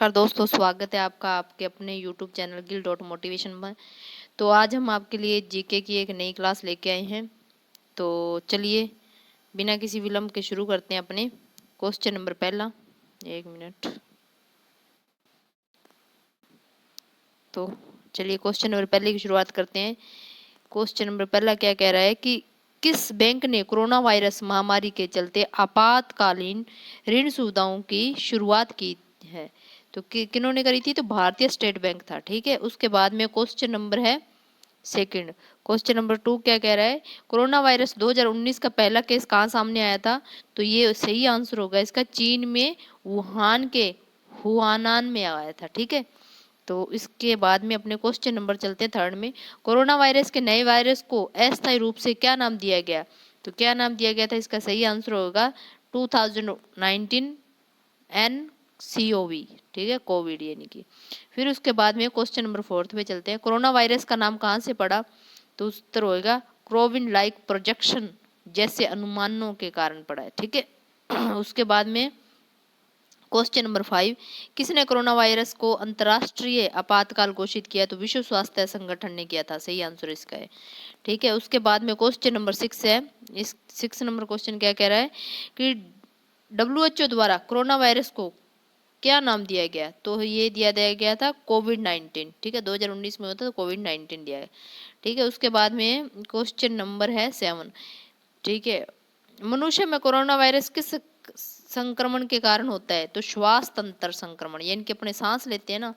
नमस्कार दोस्तों, स्वागत है आपका आपके अपने YouTube channel Gill dot motivation में। तो आज हम आपके लिए जीके की एक नई क्लास लेके आए हैं। तो चलिए बिना किसी विलंब के शुरू करते हैं अपने क्वेश्चन नंबर पहला। एक मिनट। तो चलिए क्वेश्चन नंबर पहले की शुरुआत करते हैं। क्वेश्चन नंबर पहला क्या कह रहा है कि किस बैंक ने कोरोना वायरस महामारी के चलते आपातकालीन ऋण सुविधाओं की शुरुआत की है। तो किन्होंने करी थी? तो भारतीय स्टेट बैंक था। ठीक है, उसके बाद में क्वेश्चन नंबर है सेकंड। क्वेश्चन नंबर 2 क्या कह रहा है? कोरोना वायरस 2019 का पहला केस कहाँ सामने आया था? तो ये सही आंसर होगा इसका, चीन में वुहान के हुआनान में आया था। ठीक है, तो इसके बाद में अपने क्वेश्चन नंबर चलते हैं थर्ड में। कोरोना वायरस के नए वायरस को अस्थायी रूप से क्या नाम दिया गया? तो क्या नाम दिया गया था? इसका सही आंसर होगा 2019 NCOV। ठीक है, कोविड यानी कि। फिर उसके बाद में क्वेश्चन नंबर फोर्थ पे चलते हैं। कोरोना वायरस का नाम कहाँ से पड़ा? तो उत्तर होगा क्रोविन लाइक प्रोजेक्शन जैसे अनुमानों के कारण पड़ा है। ठीक है, उसके बाद में क्वेश्चन नंबर 5, किसने कोरोना वायरस को अंतर्राष्ट्रीय आपातकाल घोषित किया? तो विश्व स्वास्थ्य संगठन ने किया था। सही आंसर इसका है। ठीक है, उसके बाद में क्वेश्चन नंबर 6 है। इस 6 नंबर क्वेश्चन क्या कह रहा है कि WHO द्वारा कोरोना वायरस को क्या नाम दिया गया? तो ये दिया गया था कोविड-19। ठीक है, 2019 में होता तो कोविड-19 दिया है। ठीक है, उसके बाद में क्वेश्चन नंबर है 7। ठीक है, मनुष्य में कोरोना वायरस किस संक्रमण के कारण होता है? तो श्वास तंत्र संक्रमण, यानी कि अपने सांस लेते हैं ना,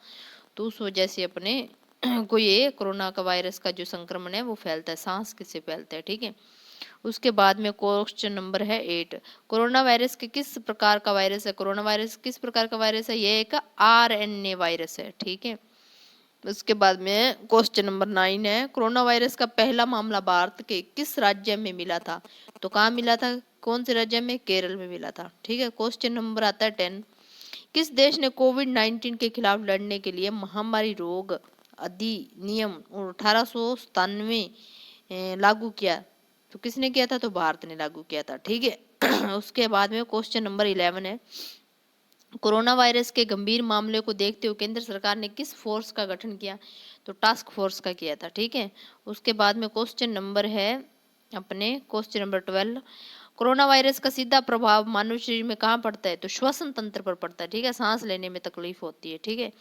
तो उस वजह से अपने को ये कोरोना का वायरस का जो संक्रमण है वो फैलता है, सांस किससे फैलता है। ठीक है, उसके बाद में क्वेश्चन नंबर है 8। कोरोना वायरस के किस प्रकार का वायरस है? कोरोना वायरस किस प्रकार का वायरस है? ये एक RNA वायरस है। ठीक है, उसके बाद में क्वेश्चन नंबर 9 है। कोरोना वायरस का पहला मामला भारत के किस राज्य में मिला था? तो कहाँ मिला था? कौन से राज्य में? केरल में मिला था। ठीक है, क्वेश्चन नंबर आता है 10। किस देश ने कोविड-19 के खिलाफ लड़ने के लिए महामारी रोग अधिनियम 1897 लागू किया? तो किसने किया था? तो भारत ने लागू किया था। ठीक है, उसके बाद में क्वेश्चन नंबर 11 है। कोरोना वायरस के गंभीर मामले को देखते हुए केंद्र सरकार ने किस फोर्स का गठन किया? तो टास्क फोर्स का किया था। ठीक है, उसके बाद में क्वेश्चन नंबर है अपने क्वेश्चन नंबर 12। कोरोना वायरस का सीधा प्रभाव मानव शरीर में कहाँ पड़ता है? तो श्वसन तंत्र पर पड़ता है। ठीक है, सांस लेने में तकलीफ होती है। ठीक है,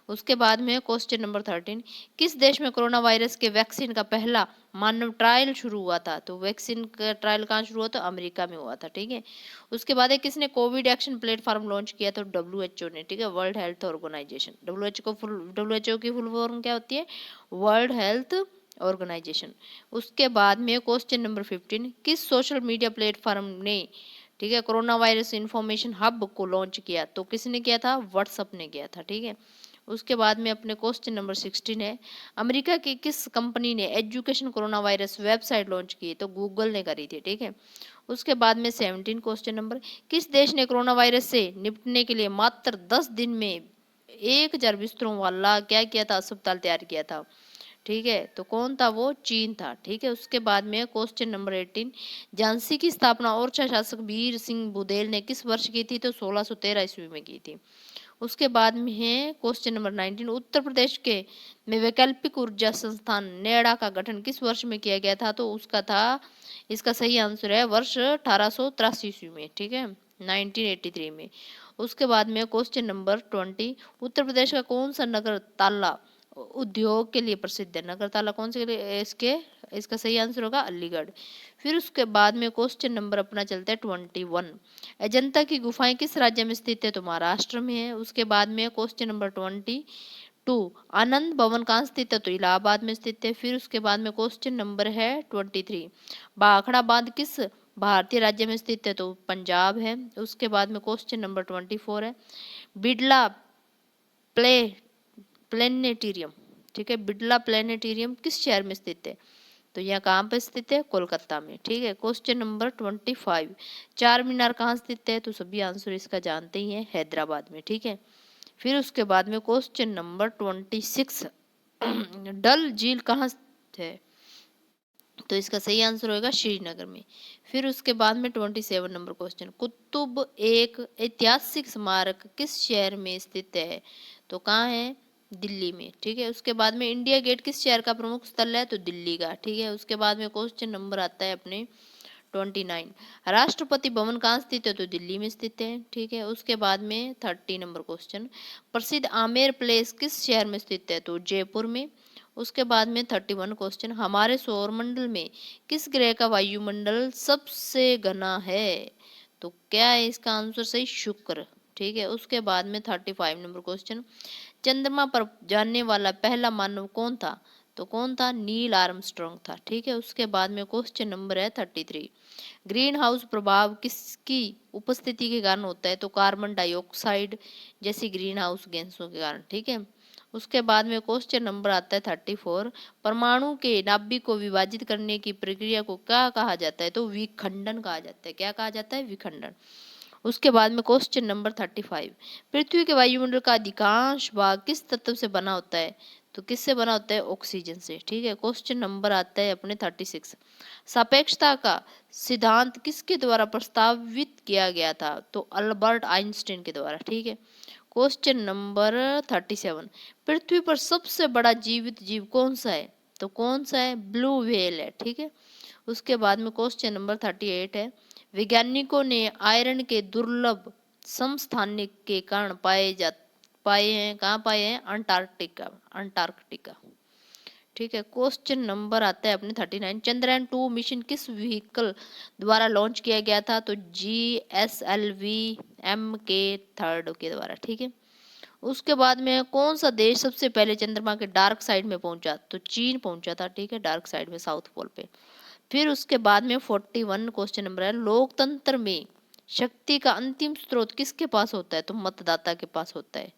उसके बाद में क्वेश्चन नंबर 13। किस देश में कोरोना वायरस के वैक्सीन का पहला मानव ट्रायल शुरू हुआ था? तो वैक्सीन का ट्रायल कहाँ शुरू हुआ? तो अमेरिका में हुआ था। ठीक है, उसके बाद है किसने कोविड एक्शन प्लेटफॉर्म लॉन्च किया? तो WHO ने। ठीक है, वर्ल्ड हेल्थ ऑर्गेनाइजेशन। WHO की फुल फॉर्म क्या होती है? World health organisation. उसके बाद में क्वेश्चन नंबर 15। किस सोशल मीडिया प्लेटफॉर्म ने, ठीक है, कोरोना वायरस इंफॉर्मेशन हब को लॉन्च किया? तो किसने किया था? व्हाट्सएप ने किया था। ठीक है, उसके बाद में अपने क्वेश्चन नंबर 16 है। अमेरिका की किस कंपनी ने education corona virus website launch की? तो गूगल ने करी थी। ठीक है, उसके बाद में 17 क्वेश्चन नंबर। किस देश ने कोरोना वायरस से निपटने के लिए मात्र 10 दिन में 1000 बिस्तरों वाला क्या किया था? अस्पताल तैयार किया था। ठीक है, तो कौन था वो? चीन था। ठीक है, उसके बाद में क्वेश्चन नंबर 18। झांसी की स्थापना ओरछा शासक वीर सिंह बुदेल ने किस वर्ष की थी? तो 1613 ईस्वी में की थी। उसके बाद में है क्वेश्चन नंबर 19। उत्तर प्रदेश के में वैकल्पिक ऊर्जा संस्थान नेडा का गठन किस वर्ष में किया गया था? तो उसका था, इसका सही आंसर है वर्ष 1883 ईस्वी में। ठीक है, 1983 में। उसके बाद में क्वेश्चन नंबर 20। उत्तर प्रदेश का कौन सा नगर ताला उद्योग के लिए प्रसिद्ध है? नगर ताला कौन से के लिए? इसका सही आंसर होगा अलीगढ़। फिर उसके बाद में क्वेश्चन नंबर अपना चलता है 21। अजंता की गुफाएं किस राज्य में स्थित है? तो महाराष्ट्र में है। उसके बाद में क्वेश्चन नंबर 22। आनंद भवन कहाँ स्थित है? तो इलाहाबाद में स्थित है। फिर उसके बाद में क्वेश्चन नंबर है 23। भाखड़ा बांध किस भारतीय राज्य में स्थित है? तो पंजाब है। उसके बाद में क्वेश्चन नंबर 24 है। बिड़ला प्ले प्लेनेटेरियम, ठीक है, बिड़ला प्लेनेटेरियम किस शहर में स्थित है? तो यह कहाँ पर स्थित है? कोलकाता में। ठीक है, क्वेश्चन नंबर 25। चार मीनार कहाँ स्थित है? तो सभी आंसर इसका जानते ही हैं, हैदराबाद में। ठीक है, फिर उसके बाद में क्वेश्चन नंबर 26। डल झील कहाँ है? तो इसका सही आंसर होगा श्रीनगर में। फिर उसके बाद में 27 नंबर क्वेश्चन, कुतुब एक ऐतिहासिक स्मारक किस शहर में स्थित है? तो कहाँ है? दिल्ली में। ठीक है। उसके बाद में इंडिया गेट किस शहर का प्रमुख स्थल है? तो दिल्ली का। ठीक है। उसके बाद में क्वेश्चन नंबर आता है अपने 29, राष्ट्रपति भवन कहाँ स्थित है? तो दिल्ली में स्थित है। ठीक है। उसके बाद में 30 नंबर क्वेश्चन, प्रसिद्ध आमेर प्लेस किस शहर में स्थित है? तो जयपुर में। उसके बाद में 31 क्वेश्चन, हमारे सौरमंडल में किस ग्रह का वायुमंडल सबसे घना है? तो क्या है इसका आंसर सही? शुक्र। ठीक है। उसके बाद में 35 नंबर क्वेश्चन, चंद्रमा पर जाने वाला पहला मानव कौन था? तो कौन था? नील आर्मस्ट्रॉन्ग था। ठीक है। उसके बाद में क्वेश्चन नंबर है 33, ग्रीन हाउस प्रभाव किसकी उपस्थिति के कारण होता है? तो कार्बन डाइऑक्साइड जैसी ग्रीन हाउस गैसों के कारण। ठीक है। उसके बाद में क्वेश्चन नंबर आता है 34, परमाणु के नाभिक को विभाजित करने की प्रक्रिया को क्या कहा जाता है? तो विखंडन कहा जाता है। क्या कहा जाता है? विखंडन। उसके बाद में क्वेश्चन नंबर 35, पृथ्वी के वायुमंडल का अधिकांश भाग किस तत्व से बना होता है? तो किससे बना होता है? ऑक्सीजन से। ठीक है। क्वेश्चन नंबर आता है अपने 36, सापेक्षता का सिद्धांत किसके द्वारा प्रस्तावित किया गया था? तो अल्बर्ट आइंस्टीन के द्वारा। ठीक है। क्वेश्चन नंबर 37, पृथ्वी पर सबसे बड़ा जीवित जीव कौन सा है? तो कौन सा है? ब्लू व्हेल है। ठीक है। उसके बाद में क्वेश्चन नंबर 38 है, वैज्ञानिकों ने आयरन के दुर्लभ समस्थानिक के कारण पाए हैं, कहाँ पाए हैं? अंटार्कटिका। अंटार्कटिका। ठीक है। क्वेश्चन नंबर आता है अपने 39, चंद्रयान 2 मिशन किस व्हीकल द्वारा लॉन्च किया गया था? तो GSLV-M के द्वारा। ठीक है। उसके बाद में कौन सा देश सबसे पहले चंद्रमा के डार्क साइड में पहुंचा? तो चीन पहुंचा था। ठीक है। डार्क साइड में, साउथ पोल पे। फिर उसके बाद में 41 क्वेश्चन नंबर है, लोकतंत्र में शक्ति का अंतिम स्रोत किसके पास होता है? तो मतदाता के पास होता है।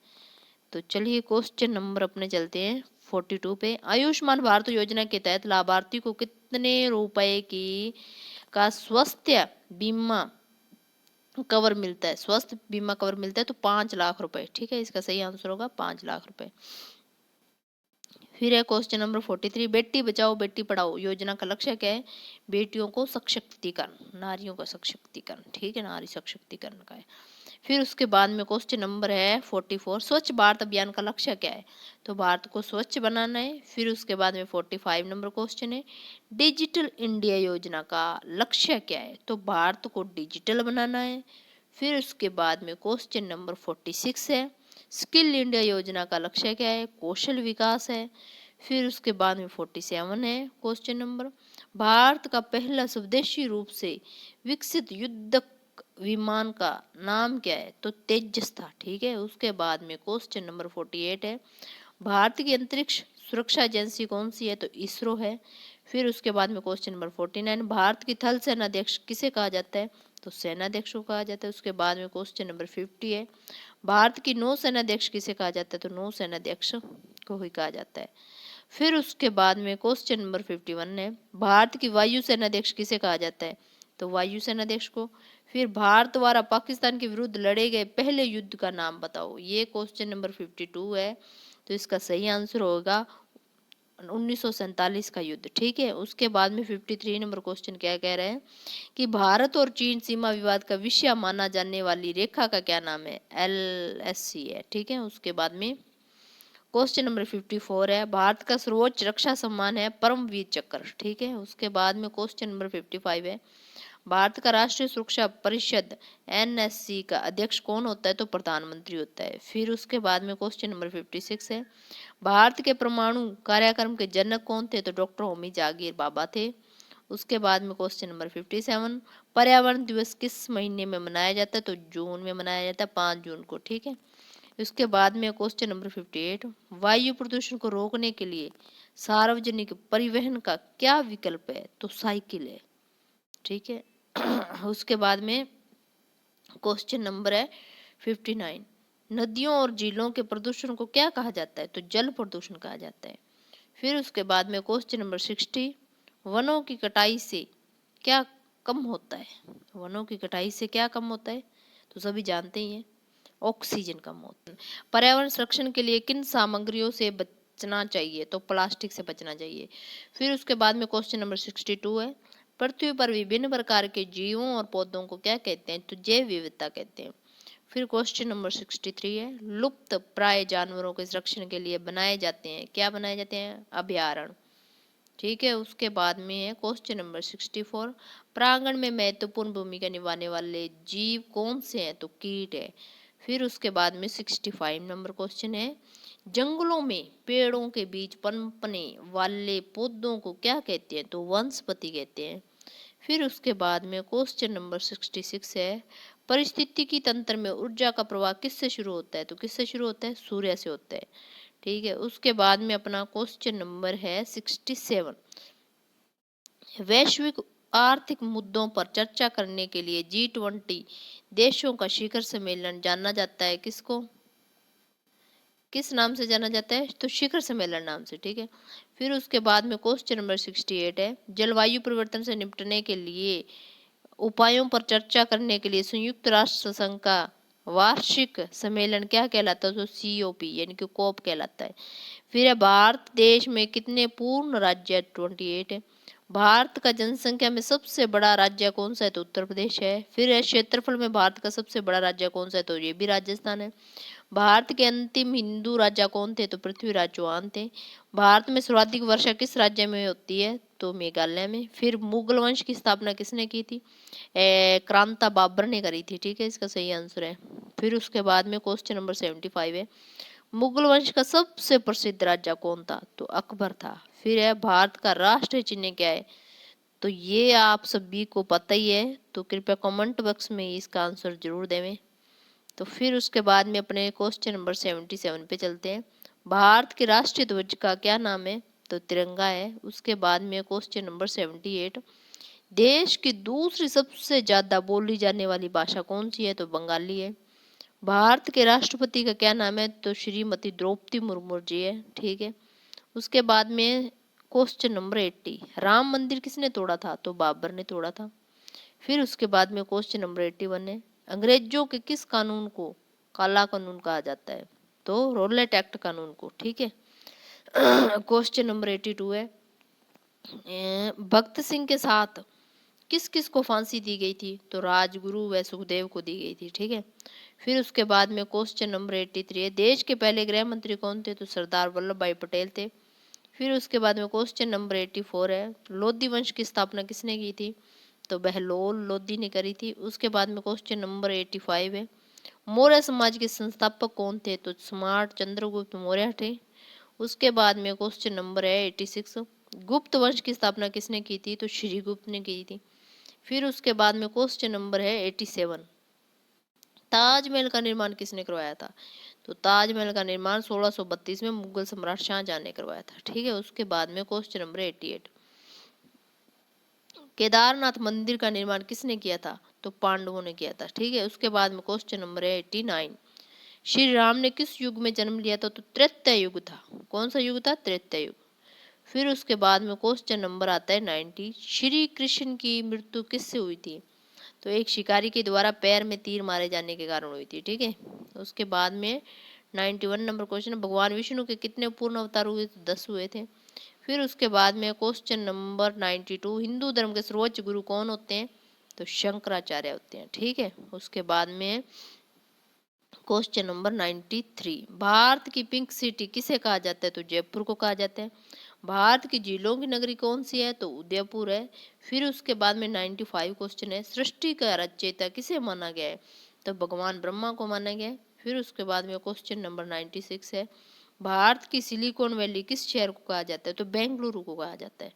तो चलिए क्वेश्चन नंबर अपने चलते हैं 42 पे, आयुष्मान भारत योजना के तहत लाभार्थी को कितने रुपए की का स्वास्थ्य बीमा कवर मिलता है? स्वास्थ्य बीमा कवर मिलता है तो 5 लाख रुपए। ठीक है। इसका सही आंसर होगा 5 लाख रुपए। फिर है क्वेश्चन नंबर 43, बेटी बचाओ बेटी पढ़ाओ योजना का लक्ष्य क्या है? बेटियों को सशक्तिकरण, नारियों का सशक्तिकरण। ठीक है। नारी सशक्तिकरण का है। फिर उसके बाद में क्वेश्चन नंबर है 44, स्वच्छ भारत अभियान का लक्ष्य क्या है? तो भारत को स्वच्छ बनाना है। फिर उसके बाद में 45 नंबर क्वेश्चन है, डिजिटल इंडिया योजना का लक्ष्य क्या है? तो भारत को डिजिटल बनाना है। फिर उसके बाद में क्वेश्चन नंबर 46 है, स्किल इंडिया योजना का लक्ष्य क्या है? कौशल विकास है। फिर उसके बाद में 47 है क्वेश्चन नंबर, भारत का पहला स्वदेशी रूप से विकसित युद्धक विमान का नाम क्या है? तो तेजस था। ठीक है। उसके बाद में क्वेश्चन नंबर 48 है, भारत की अंतरिक्ष सुरक्षा एजेंसी कौन सी है? तो इसरो है। फिर उसके बाद में क्वेश्चन नंबर 49, भारत की थल सेनाध्यक्ष किसे कहा जाता है? तो सेनाध्यक्ष को कहा जाता है। उसके बाद में क्वेश्चन नंबर 50 है, भारत की नौ सेनाध्यक्ष किसे कहा जाता है? तो नौ सेनाध्यक्ष को ही कहा जाता है। फिर उसके बाद में क्वेश्चन नंबर 51 है, भारत की वायु सेनाध्यक्ष किसे कहा जाता है? तो वायु सेनाध्यक्ष को। फिर भारत द्वारा पाकिस्तान के विरुद्ध लड़े गए पहले युद्ध का नाम बताओ, ये क्वेश्चन नंबर 52 है। तो इसका सही आंसर होगा 1947 का युद्ध। ठीक है। उसके बाद में 53 नंबर क्वेश्चन क्या कह रहे हैं कि भारत और चीन सीमा विवाद का विषय माना जाने वाली रेखा का क्या नाम है? LSC है। ठीक है। उसके बाद में क्वेश्चन नंबर 54 है, भारत का सर्वोच्च रक्षा सम्मान है परमवीर चक्र। ठीक है। उसके बाद में क्वेश्चन नंबर 55 है, भारत का राष्ट्रीय सुरक्षा परिषद NSC का अध्यक्ष कौन होता है? तो प्रधानमंत्री होता है। फिर उसके बाद में क्वेश्चन नंबर 56 है, भारत के परमाणु कार्यक्रम के जनक कौन थे? तो डॉक्टर होमी जहांगीर बाबा थे। उसके बाद में क्वेश्चन नंबर 57, पर्यावरण दिवस किस महीने में मनाया जाता है? तो जून में मनाया जाता है, 5 जून को। ठीक है। उसके बाद में क्वेश्चन नंबर 58, वायु प्रदूषण को रोकने के लिए सार्वजनिक परिवहन का क्या विकल्प है? तो साइकिल है। ठीक है। उसके बाद में क्वेश्चन नंबर है 59, नदियों और झीलों के प्रदूषण को क्या कहा जाता है? तो जल प्रदूषण कहा जाता है। फिर उसके बाद में क्वेश्चन नंबर 60, वनों की कटाई से क्या कम होता है? वनों की कटाई से क्या कम होता है? तो सभी जानते ही हैं, ऑक्सीजन कम होता है। पर्यावरण संरक्षण के लिए किन सामग्रियों से बचना चाहिए, तो प्लास्टिक से बचना चाहिए। फिर उसके बाद में क्वेश्चन नंबर 62 है, पृथ्वी पर विभिन्न प्रकार के जीवों और पौधों को क्या कहते हैं, तो जैव विविधता कहते हैं। फिर क्वेश्चन नंबर 63 है, लुप्त प्राय जानवरों के संरक्षण के लिए बनाए जाते हैं, क्या बनाए जाते हैं, अभयारण्य। ठीक है, उसके बाद में है क्वेश्चन नंबर 64, प्रांगण में महत्वपूर्ण भूमिका निभाने वाले जीव कौन से हैं, तो कीट है। फिर उसके बाद में 65 नंबर क्वेश्चन है, जंगलों में पेड़ों के बीच पनपने वाले पौधों को क्या कहते हैं, तो वनस्पति कहते हैं। फिर उसके बाद में क्वेश्चन नंबर 66 है, परिस्थितिकी तंत्र में ऊर्जा का प्रवाह किससे शुरू होता है, तो किससे शुरू होता है, सूर्य से होता है। ठीक है, उसके बाद में अपना क्वेश्चन नंबर है 67, वैश्विक आर्थिक मुद्दों पर चर्चा करने के लिए G20 देशों का शिखर सम्मेलन जाना जाता है किसको, किस नाम से जाना जाता है, तो शिखर सम्मेलन नाम से। ठीक है, फिर उसके बाद में क्वेश्चन नंबर 68 है, जलवायु परिवर्तन से निपटने के लिए उपायों पर चर्चा करने के लिए संयुक्त राष्ट्र संघ का वार्षिक सम्मेलन क्या कहलाता है, तो COP यानी कि कोप कहलाता है। फिर है, भारत देश में कितने पूर्ण राज्य, 28 है। भारत का जनसंख्या में सबसे बड़ा राज्य कौन सा है, तो उत्तर प्रदेश है। फिर है, क्षेत्रफल में भारत का सबसे बड़ा राज्य कौन सा है, तो ये भी राजस्थान है। भारत के अंतिम हिंदू राजा कौन थे, तो पृथ्वीराज चौहान थे। भारत में सर्वाधिक वर्षा किस राज्य में होती है, तो मेघालय में। फिर मुगल वंश की स्थापना किसने की थी, क्रांता बाबर ने करी थी। ठीक है, इसका सही आंसर है। फिर उसके बाद में क्वेश्चन नंबर 75 है, मुगल वंश का सबसे प्रसिद्ध राजा कौन था, तो अकबर था। फिर है, भारत का राष्ट्रीय चिन्ह क्या है, तो ये आप सभी को पता ही है, तो कृपया कमेंट बॉक्स में इसका आंसर जरूर देवें। तो फिर उसके बाद में अपने क्वेश्चन नंबर 77 पे चलते हैं, भारत के राष्ट्रीय ध्वज का क्या नाम है, तो तिरंगा है। उसके बाद में क्वेश्चन नंबर 78, देश की दूसरी सबसे ज्यादा बोली जाने वाली भाषा कौन सी है, तो बंगाली है। भारत के राष्ट्रपति का क्या नाम है, तो श्रीमती द्रौपदी मुर्मू जी है। ठीक है, उसके बाद में क्वेश्चन नंबर 80, राम मंदिर किसने तोड़ा था, तो बाबर ने तोड़ा था। फिर उसके बाद में क्वेश्चन नंबर 81 है, अंग्रेजों के किस कानून को काला कानून कहा जाता है, तो रोलेट एक्ट कानून को। ठीक है, क्वेश्चन नंबर 82 है, भक्त सिंह के साथ किस किस को फांसी दी गई थी, तो राजगुरु व सुखदेव को दी गई थी। ठीक है, फिर उसके बाद में क्वेश्चन नंबर 83 है, देश के पहले गृह मंत्री कौन थे, तो सरदार वल्लभ भाई पटेल थे। फिर उसके बाद में क्वेश्चन नंबर 84 है, लोधी वंश की स्थापना किसने की थी, तो बहलोल लोधी ने करी थी। उसके बाद में क्वेश्चन नंबर 85 है, मौर्य समाज के संस्थापक कौन थे, तो स्मार्ट चंद्रगुप्त मौर्य थे। उसके बाद में क्वेश्चन नंबर है 86, गुप्त वंश की स्थापना किसने की थी, तो श्रीगुप्त ने की थी। फिर उसके बाद में क्वेश्चन नंबर है 87, ताजमहल का निर्माण किसने करवाया था, तो ताजमहल का निर्माण 1632 में मुगल सम्राट शाहजहां ने करवाया था। ठीक है, उसके बाद में क्वेश्चन नंबर 88, केदारनाथ मंदिर का निर्माण किसने किया था, तो पांडवों ने किया था। ठीक है, उसके बाद में क्वेश्चन नंबर है 89, श्री राम ने किस युग में जन्म लिया था, तो त्रेता युग था। कौन सा युग था, त्रेता युग। फिर उसके बाद में क्वेश्चन नंबर आता है 90, श्री कृष्ण की मृत्यु किससे हुई थी, तो एक शिकारी के द्वारा पैर में तीर मारे जाने के कारण हुई थी। ठीक है, उसके बाद में 91 नंबर क्वेश्चन, भगवान विष्णु के कितने पूर्ण अवतार हुए, तो 10 हुए थे। फिर उसके बाद में क्वेश्चन नंबर 92, हिंदू धर्म के सर्वोच्च गुरु कौन होते हैं, तो शंकराचार्य होते हैं। ठीक है, उसके बाद में क्वेश्चन नंबर 93, भारत की पिंक सिटी किसे कहा जाता है, तो जयपुर को कहा जाता है। भारत की झीलों की नगरी कौन सी है, तो उदयपुर है। फिर उसके बाद में 95 क्वेश्चन है, सृष्टि का रचयिता किसे माना गया है, तो भगवान ब्रह्मा को माना गया है। फिर उसके बाद में क्वेश्चन नंबर 96 है, भारत की सिलिकॉन वैली किस शहर को कहा जाता है, तो बेंगलुरु को कहा जाता है।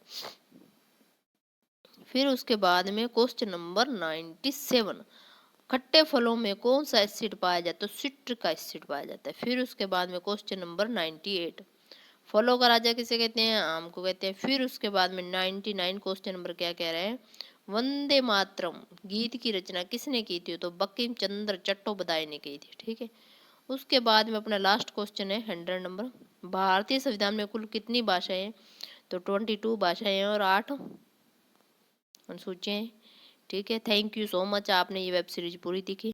फिर उसके बाद में क्वेश्चन नंबर 97, खट्टे फलों में कौन सा एसिड पाया जाता है, तो सिट्रिक एसिड पाया जाता है। फिर उसके बाद में क्वेश्चन नंबर 98, फलों का राजा किसे कहते हैं, आम को कहते हैं। फिर उसके बाद में 99 क्वेश्चन नंबर क्या कह रहे हैं, वंदे मातरम गीत की रचना किसने की थी, तो बंकिम चंद्र चट्टोपाध्याय ने की थी। ठीक है, उसके बाद में अपना लास्ट क्वेश्चन है 100 नंबर, भारतीय संविधान में कुल कितनी भाषाएं हैं, तो 22 भाषाएं हैं और 8 अनुसूचियां हैं। ठीक है, थैंक यू सो मच, आपने ये वेब सीरीज पूरी देखी।